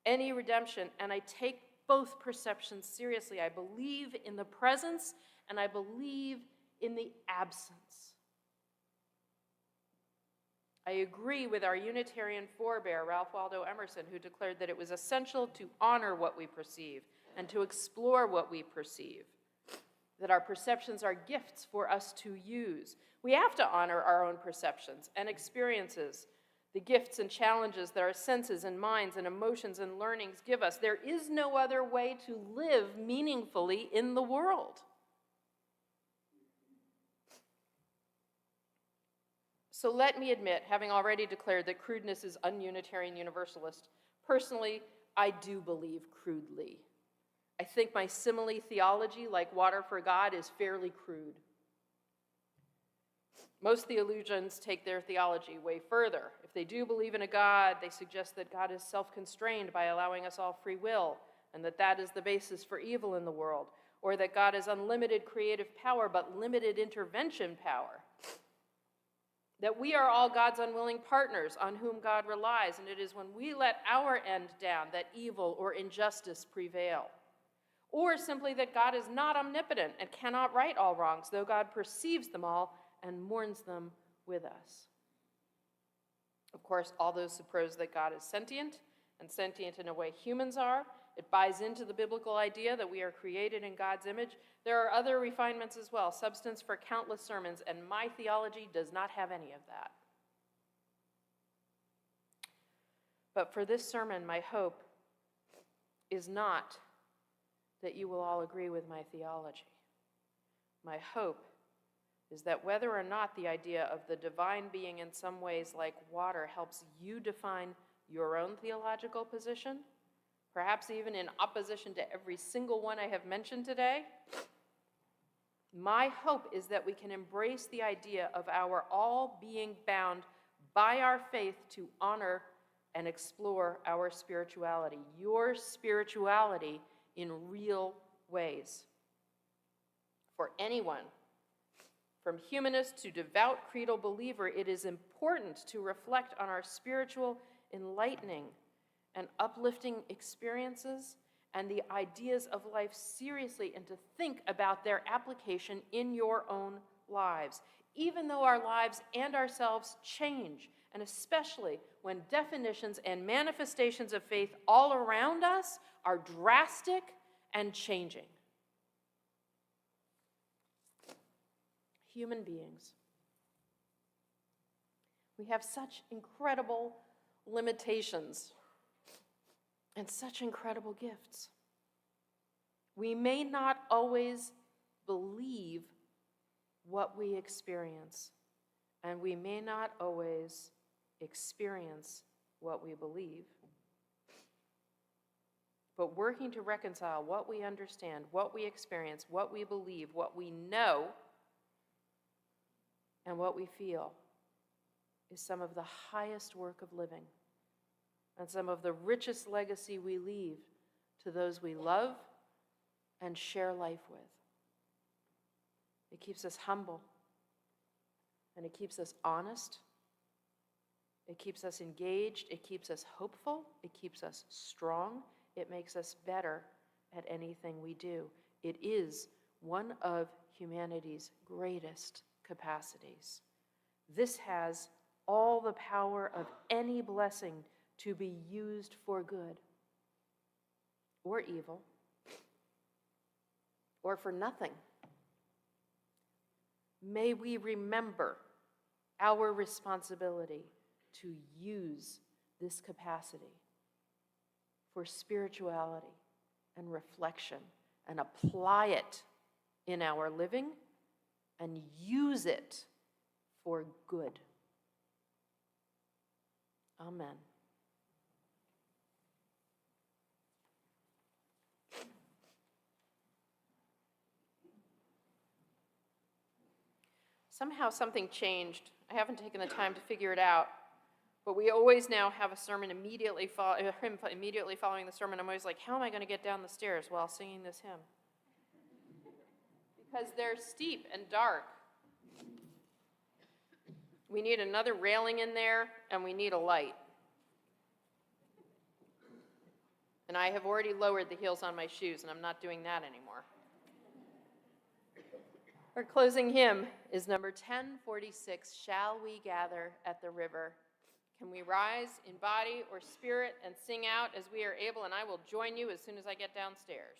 any redemption, and I take both perceptions seriously. I believe in the presence, and I believe in the absence. I agree with our Unitarian forebear, Ralph Waldo Emerson, who declared that it was essential to honor what we perceive and to explore what we perceive, that our perceptions are gifts for us to use. We have to honor our own perceptions and experiences, the gifts and challenges that our senses and minds and emotions and learnings give us. There is no other way to live meaningfully in the world. So let me admit, having already declared that crudeness is un-Unitarian Universalist, personally, I do believe crudely. I think my simile theology, like water for God, is fairly crude. Most theologians take their theology way further. If they do believe in a God, they suggest that God is self-constrained by allowing us all free will, and that that is the basis for evil in the world, or that God has unlimited creative power but limited intervention power. That we are all God's unwilling partners on whom God relies, and it is when we let our end down that evil or injustice prevail. Or simply that God is not omnipotent and cannot right all wrongs, though God perceives them all and mourns them with us. Of course, all those suppose that God is sentient, and sentient in a way humans are. It buys into the biblical idea that we are created in God's image. There are other refinements as well, substance for countless sermons, and my theology does not have any of that. But for this sermon, my hope is not that you will all agree with my theology. My hope is that whether or not the idea of the divine being in some ways like water helps you define your own theological position, perhaps even in opposition to every single one I have mentioned today, my hope is that we can embrace the idea of our all being bound by our faith to honor and explore our spirituality, your spirituality in real ways. For anyone, from humanist to devout creedal believer, it is important to reflect on our spiritual enlightening and uplifting experiences and the ideas of life seriously, and to think about their application in your own lives, even though our lives and ourselves change, and especially when definitions and manifestations of faith all around us are drastic and changing. Human beings, we have such incredible limitations and such incredible gifts. We may not always believe what we experience, and we may not always experience what we believe. But working to reconcile what we understand, what we experience, what we believe, what we know, and what we feel is some of the highest work of living and some of the richest legacy we leave to those we love and share life with. It keeps us humble, and it keeps us honest. It keeps us engaged. It keeps us hopeful. It keeps us strong. It makes us better at anything we do. It is one of humanity's greatest capacities. This has all the power of any blessing to be used for good or evil or for nothing. May we remember our responsibility to use this capacity for spirituality and reflection and apply it in our living and use it for good. Amen. Somehow something changed. I haven't taken the time to figure it out, but we always now have a sermon immediately following the sermon. I'm always like, how am I going to get down the stairs while singing this hymn? Because they're steep and dark. We need another railing in there, and we need a light. And I have already lowered the heels on my shoes, and I'm not doing that anymore. Our closing hymn is number 1046, Shall We Gather at the River? Can we rise in body or spirit and sing out as we are able, and I will join you as soon as I get downstairs.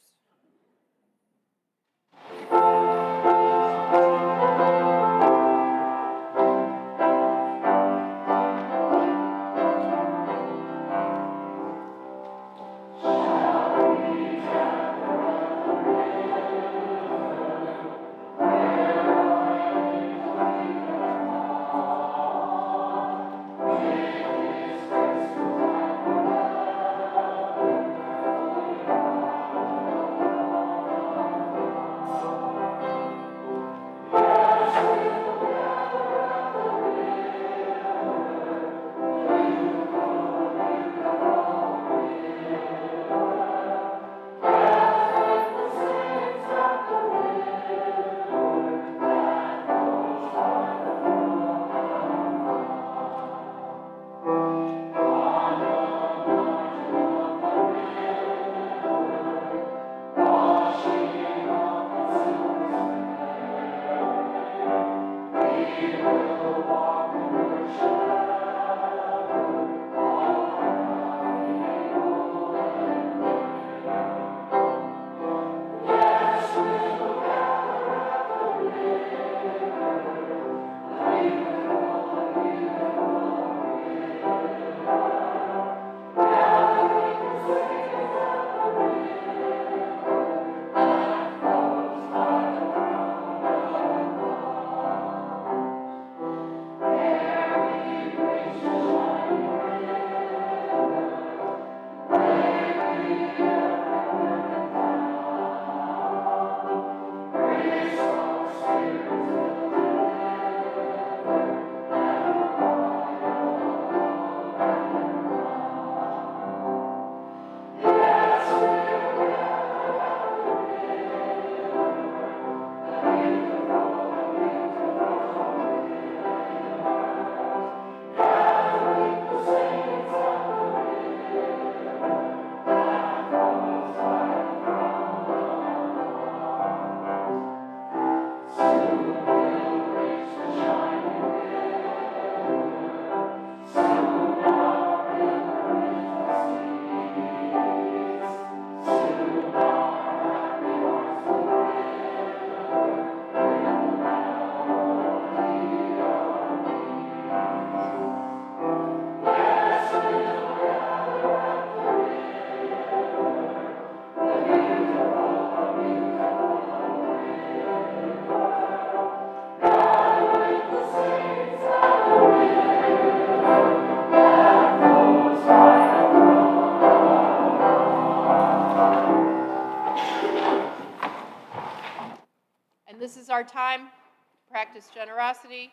our time to practice generosity,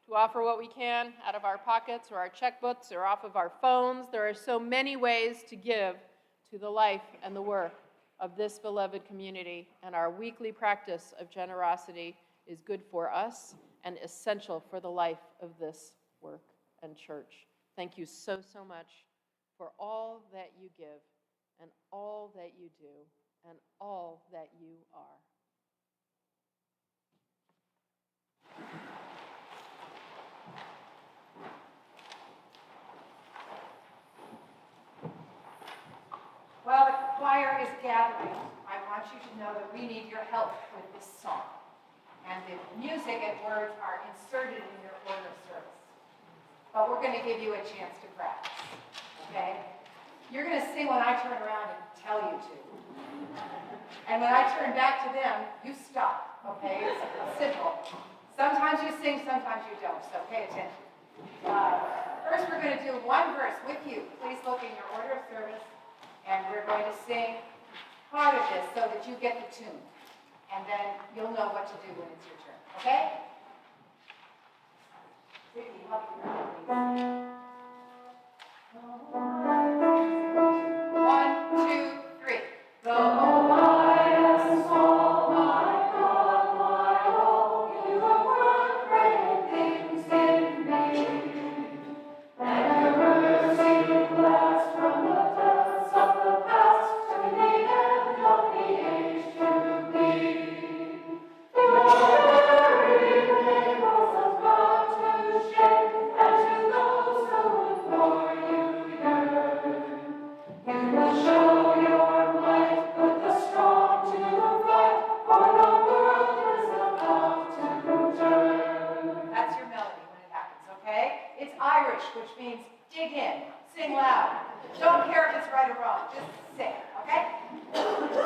to offer what we can out of our pockets or our checkbooks or off of our phones. There are so many ways to give to the life and the work of this beloved community, and our weekly practice of generosity is good for us and essential for the life of this work and church. Thank you so, so much for all that you give and all that you do and all that you are. While the choir is gathering, I want you to know that we need your help with this song. And the music and words are inserted in your order of service. But we're going to give you a chance to practice, okay? You're going to sing when I turn around and tell you to. And when I turn back to them, you stop, okay? It's simple. Sometimes you sing, sometimes you don't, so pay attention. First, we're going to do one verse with you. Please look in your order of service. And we're going to sing part of this so that you get the tune. And then you'll know what to do when it's your turn, okay? Vicky, help me out, please. 1, 2, 3. Though I am small, my God, my all, you work great things in me. And your mercy lasts from the depths of the past to the end of the age to be. Your very name was about to shake, and to those who would for you yearn. You will show your might, put the strong to fight, for the world is about to turn. That's your melody when it happens, okay? It's Irish, which means dig in, sing loud. Don't care if it's right or wrong, just sing, okay? Into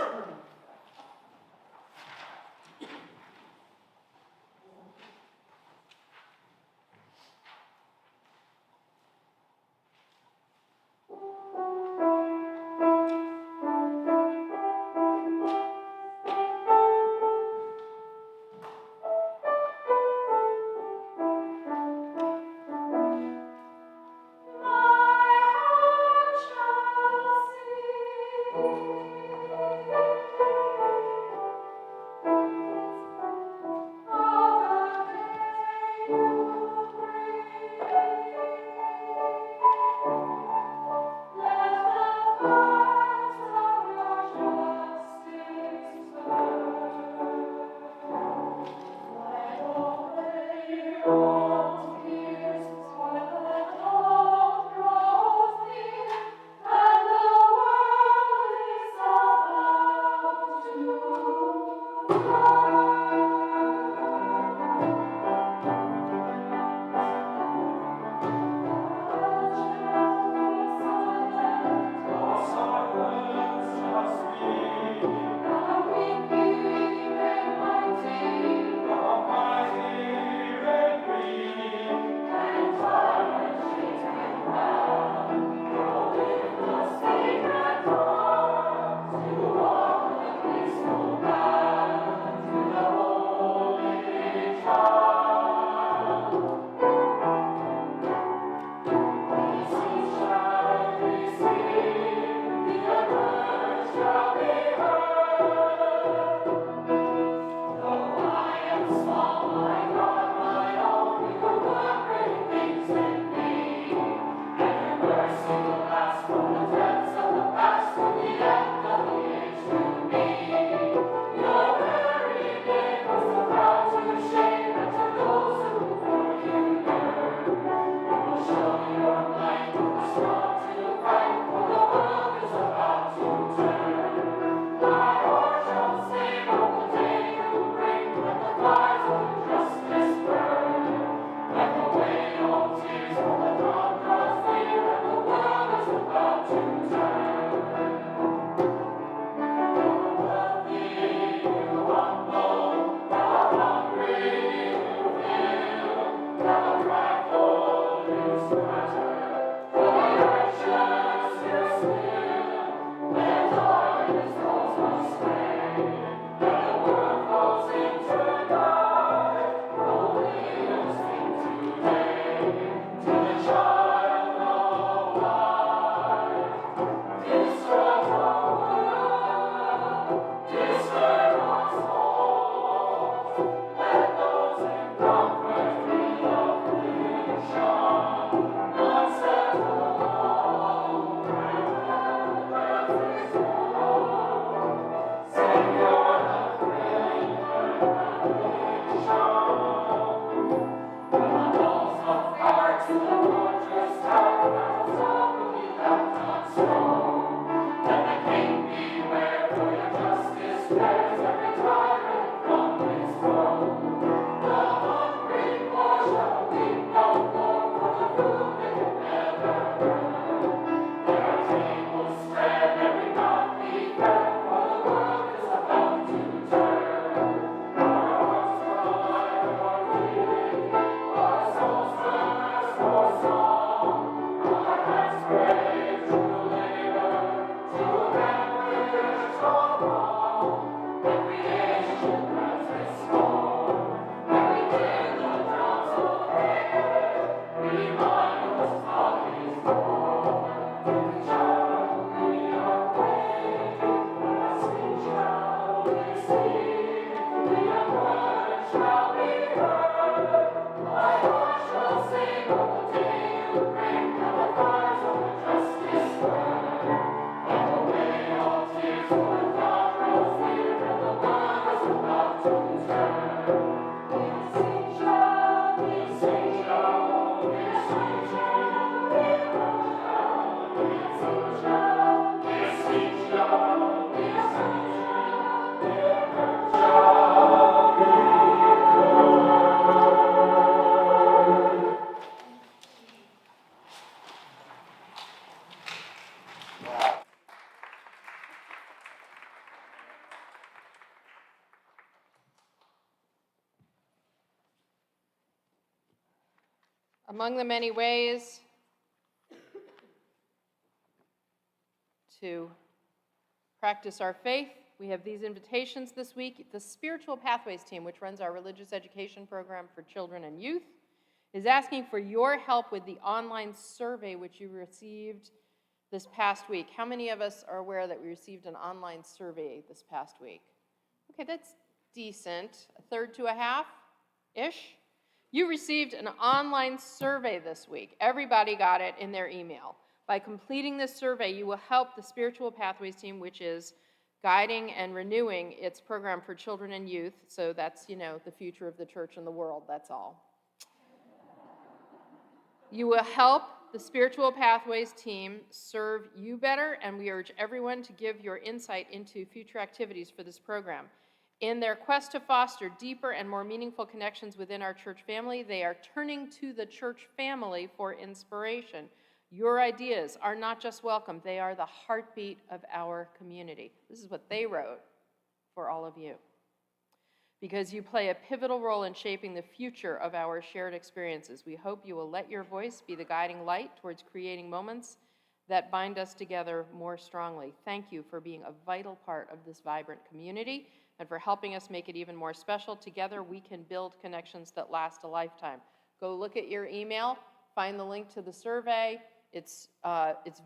Among the many ways to practice our faith, we have these invitations this week. The Spiritual Pathways team, which runs our religious education program for children and youth, is asking for your help with the online survey which you received this past week. How many of us are aware that we received an online survey this past week? Okay, that's decent. A third to a half-ish. You received an online survey this week. Everybody got it in their email. By completing this survey, you will help the Spiritual Pathways team, which is guiding and renewing its program for children and youth. So that's, the future of the church and the world, that's all. You will help the Spiritual Pathways team serve you better, and we urge everyone to give your insight into future activities for this program. In their quest to foster deeper and more meaningful connections within our church family, they are turning to the church family for inspiration. Your ideas are not just welcome, they are the heartbeat of our community. This is what they wrote for all of you. Because you play a pivotal role in shaping the future of our shared experiences, we hope you will let your voice be the guiding light towards creating moments that bind us together more strongly. Thank you for being a vital part of this vibrant community and for helping us make it even more special. Together, we can build connections that last a lifetime. Go look at your email, find the link to the survey. It's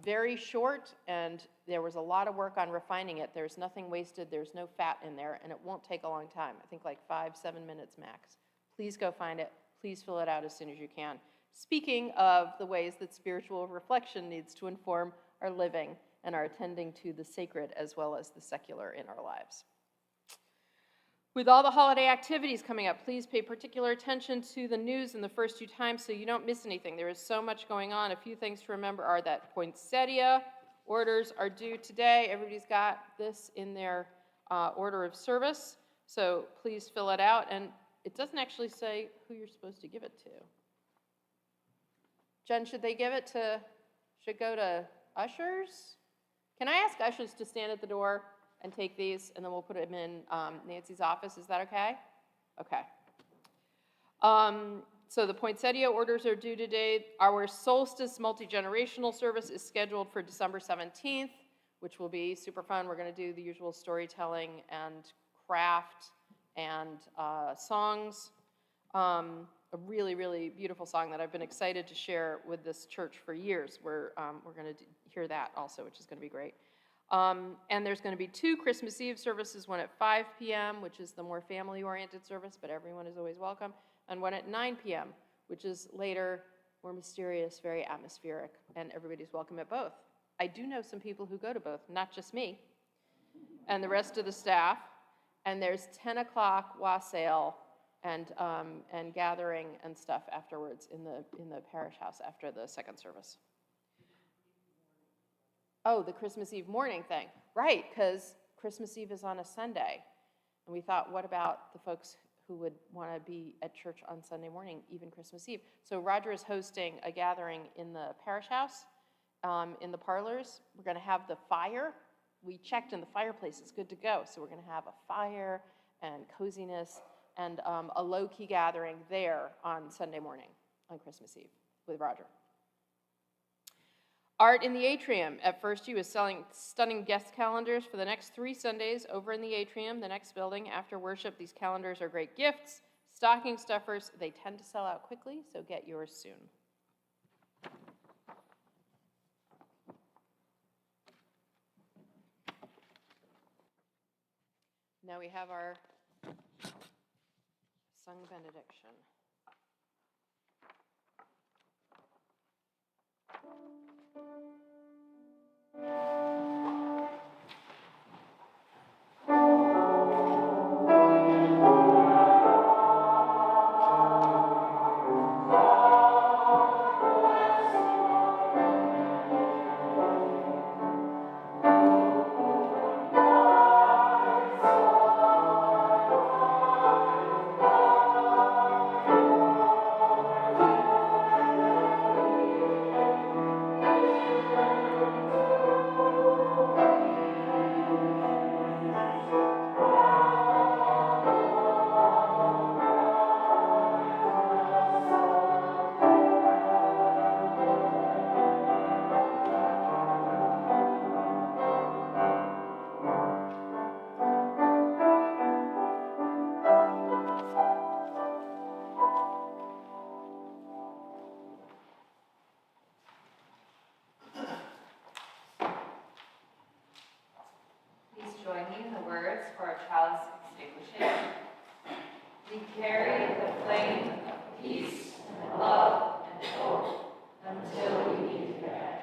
very short, and there was a lot of work on refining it. There's nothing wasted, there's no fat in there, and it won't take a long time. I think like 5-7 minutes max. Please go find it. Please fill it out as soon as you can. Speaking of the ways that spiritual reflection needs to inform our living and our attending to the sacred as well as the secular in our lives. With all the holiday activities coming up, please pay particular attention to the news in the first 2 times so you don't miss anything. There is so much going on. A few things to remember are that poinsettia orders are due today. Everybody's got this in their order of service, so please fill it out. And it doesn't actually say who you're supposed to give it to. Jen, should go to ushers? Can I ask ushers to stand at the door and take these, and then we'll put them in Nancy's office? Is that okay? Okay. So the poinsettia orders are due today. Our solstice multi-generational service is scheduled for December 17th, which will be super fun. We're going to do the usual storytelling and craft and songs. A really, really beautiful song that I've been excited to share with this church for years. We're going to hear that also, which is going to be great. And there's going to be 2 Christmas Eve services, one at 5 p.m., which is the more family-oriented service, but everyone is always welcome, and one at 9 p.m., which is later, more mysterious, very atmospheric, and everybody's welcome at both. I do know some people who go to both, not just me, and the rest of the staff, and there's 10 o'clock wassail and gathering and stuff afterwards in the parish house after the second service. Oh, the Christmas Eve morning thing. Right, because Christmas Eve is on a Sunday. And we thought, what about the folks who would want to be at church on Sunday morning, even Christmas Eve. So Roger is hosting a gathering in the parish house, in the parlors. We're going to have the fire. We checked and the fireplace is good to go. So we're going to have a fire and coziness and a low-key gathering there on Sunday morning, on Christmas Eve, with Roger. Art in the Atrium at First U is selling stunning guest calendars for the next 3 Sundays over in the atrium, the next building. After worship, these calendars are great gifts, stocking stuffers. They tend to sell out quickly, so get yours soon. Now we have our sung benediction. Join me in the words for our chalice extinguishing. We carry the flame of peace and love and hope until we meet again.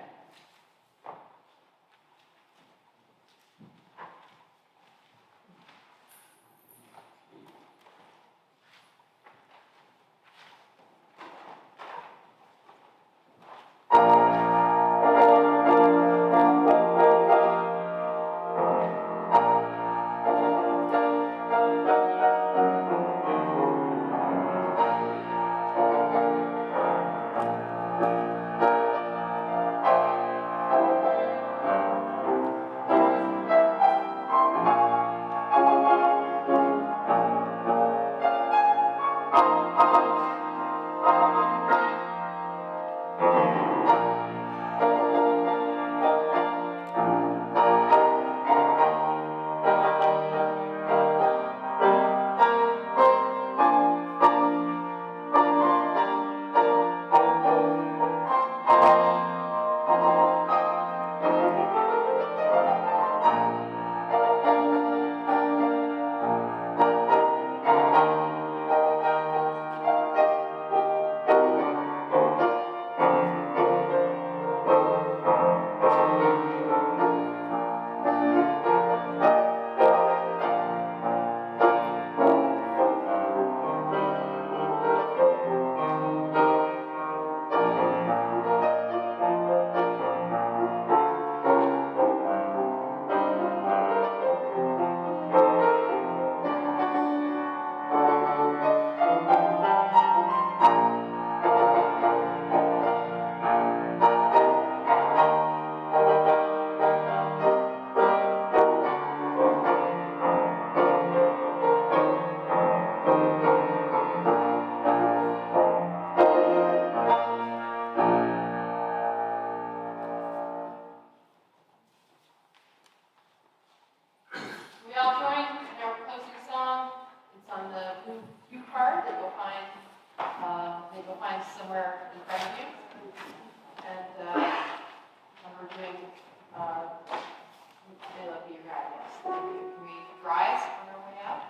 We all join in our closing song. It's on the blue card that you'll find somewhere in front of you. And we're doing, may love be your guide, yes. Thank you. Can we rise on our way out?